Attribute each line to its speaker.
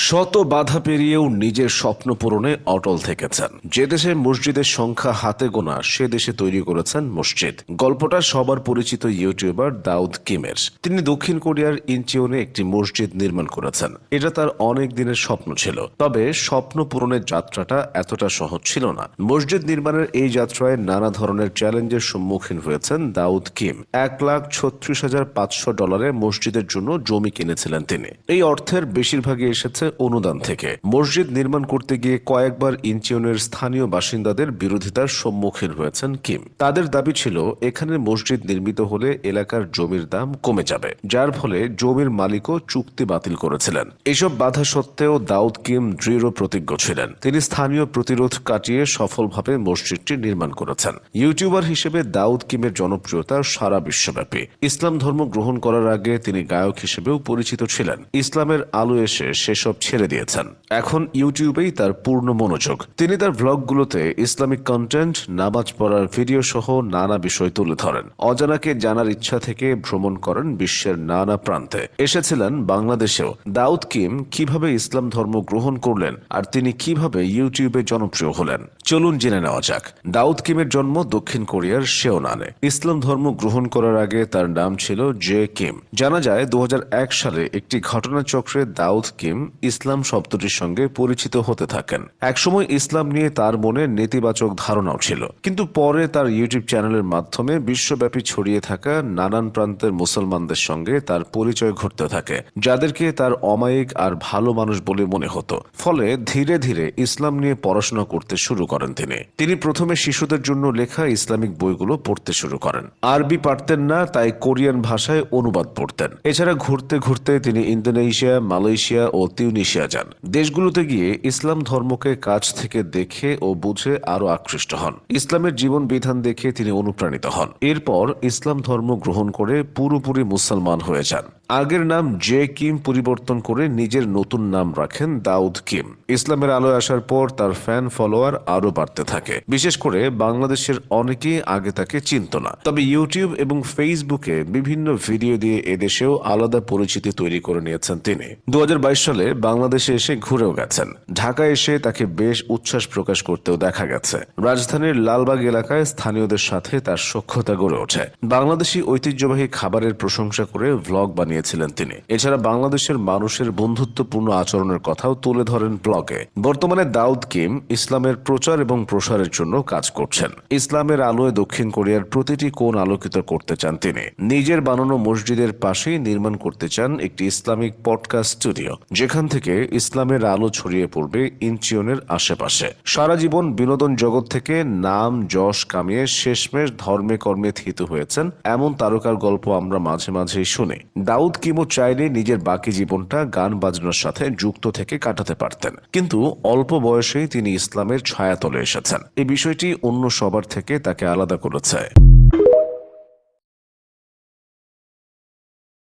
Speaker 1: শত বাধা পেরিয়েও নিজের স্বপ্ন পূরণে অটল থেকেছেন। যে দেশে মসজিদের সংখ্যা হাতে গোনা সে দেশে তৈরি করেছেন মসজিদ। গল্পটা সবার পরিচিত ইউটিউবার দাউদ কিমের। তিনি দক্ষিণ কোরিয়ার ইনচিওনে একটি মসজিদ নির্মাণ করেছেন। এটা তার অনেক দিনের স্বপ্ন ছিল, তবে স্বপ্ন পূরণের যাত্রাটা এতটা সহজ ছিল না। মসজিদ নির্মাণের এই যাত্রায় নানা ধরনের চ্যালেঞ্জের সম্মুখীন হয়েছেন দাউদ কিম। $1,36,500 মসজিদের জন্য জমি কিনেছিলেন তিনি। এই অর্থের বেশিরভাগই এসেছে অনুদান থেকে। মসজিদ নির্মাণ করতে গিয়ে কয়েকবার ইনচিওনের স্থানীয় বাসিন্দাদের বিরোধিতার সম্মুখীন হয়েছেন কিম। তাদের দাবি ছিল এখানে মসজিদ নির্মিত হলে এলাকার জমির দাম কমে যাবে, যার ফলে জমির মালিকও চুক্তি বাতিল করেছিলেন। এসব বাধা সত্ত্বেও দাউদ কিম দৃঢ় প্রতিজ্ঞ ছিলেন। তিনি স্থানীয় প্রতিরোধ কাটিয়ে সফলভাবে মসজিদটি নির্মাণ করেছেন। ইউটিউবার হিসেবে দাউদ কিমের জনপ্রিয়তা সারা বিশ্বব্যাপী। ইসলাম ধর্ম গ্রহণ করার আগে তিনি গায়ক হিসেবেও পরিচিত ছিলেন। ইসলামের আলো এসে সেসব ছেড়ে দিয়েছেন। এখন ইউটিউবেই তার পূর্ণ মনোযোগ। তিনি তার ভ্লগগুলোতে ইসলামিক কন্টেন্ট, নামাজ পড়ার ভিডিও সহ নানা বিষয় তুলে ধরেন। অজানাকে জানার ইচ্ছা থেকে ভ্রমণ করেন বিশ্বের নানা প্রান্তে। এসেছিলেন বাংলাদেশেও। দাউদ কিম কিভাবে ইসলাম ধর্ম গ্রহণ করলেন আর তিনি কিভাবে ইউটিউবে জনপ্রিয় হলেন, চলুন জেনে নেওয়া যাক। দাউদ কিমের জন্ম দক্ষিণ কোরিয়ার সেওনানে। ইসলাম ধর্ম গ্রহণ করার আগে তার নাম ছিল জে কিম। জানা যায় 2001 সালে একটি ঘটনাচক্রে দাউদ কিম ইসলাম শব্দটির সঙ্গে পরিচিত হতে থাকেন। একসময় ইসলাম নিয়ে তার মনে নেতিবাচক ধারণাও ছিল, কিন্তু পরে তার ইউটিউব চ্যানেলের মাধ্যমে বিশ্বব্যাপী ছড়িয়ে থাকা নানান প্রান্তের মুসলমানদের সঙ্গে তার পরিচয় ঘটতে থাকে, যাদেরকে তার অমায়িক আর ভালো মানুষ বলে মনে হতো। ফলে ধীরে ধীরে ইসলাম নিয়ে পড়াশোনা করতে শুরু করেন তিনি প্রথমে শিশুদের জন্য লেখা ইসলামিক বইগুলো পড়তে শুরু করেন। আরবি পারতেন না, তাই কোরিয়ান ভাষায় অনুবাদ পড়তেন। এছাড়া ঘুরতে ঘুরতে তিনি ইন্দোনেশিয়া, মালয়েশিয়া ও তিউনিসিয়া যান। দেশগুলোতে গিয়ে ইসলাম ধর্মকে কাছ থেকে দেখে ও বুঝে আরো আকৃষ্ট হন। ইসলামের জীবন বিধান দেখে তিনি অনুপ্রাণিত হন। এরপর ইসলাম ধর্ম গ্রহণ করে পুরোপুরি মুসলমান হয়ে যান। আগের নাম জে কিম পরিবর্তন করে নিজের নতুন নাম রাখেন দাউদ কিম। ইসলামের আলোয় আসার পর তার ফ্যান ফলোয়ার আরো বাড়তে থাকে। বিশেষ করে বাংলাদেশের অনেকেই আগে তাকে চিনত না, তবে ইউটিউব এবং ফেসবুকে বিভিন্ন ভিডিও দিয়ে এদেশেও আলাদা পরিচিতি তৈরি করে নিয়েছেন তিনি। 2022 সালে বাংলাদেশে এসে ঘুরেও গেছেন। ঢাকায় এসে তাকে বেশ উচ্ছ্বাস প্রকাশ করতেও দেখা গেছে। রাজধানীর লালবাগ এলাকায় স্থানীয়দের সাথে তার সখ্যতা গড়ে ওঠে। বাংলাদেশি ঐতিহ্যবাহী খাবারের প্রশংসা করে ভ্লগ বানিয়েছিলেন তিনি। এছাড়া বাংলাদেশের মানুষের বন্ধুত্বপূর্ণ আচরণের কথাও তুলে ধরেন ব্লগে। বর্তমানে দাউদ কিম ইসলামের প্রচার এবং প্রসারের জন্য কাজ করছেন। ইসলামের আলোয় দক্ষিণ কোরিয়ার প্রতিটি কোণ আলোকিত করতে চান তিনি। নিজের বানানো মসজিদের পাশেই নির্মাণ করতে চান একটি ইসলামিক পডকাস্ট স্টুডিও, যেখান থেকে ইসলামের আলো ছড়িয়ে পড়বে ইনচিওনের আশেপাশে। সারা জীবন বিনোদন জগৎ থেকে নাম যশ কামিয়ে শেষমেশ ধর্মে কর্মে থিত হয়েছেন এমন তারকার গল্প আমরা মাঝে মাঝেই শুনি। দাউদ কিমও চাইলে নিজের বাকি জীবনটা গান বাজনার সাথে যুক্ত থেকে কাটাতে পারতেন, কিন্তু অল্প বয়সেই তিনি ইসলামের ছায়াতলে এসেছেন। এই বিষয়টি অন্য সবার থেকে তাকে আলাদা করেছে।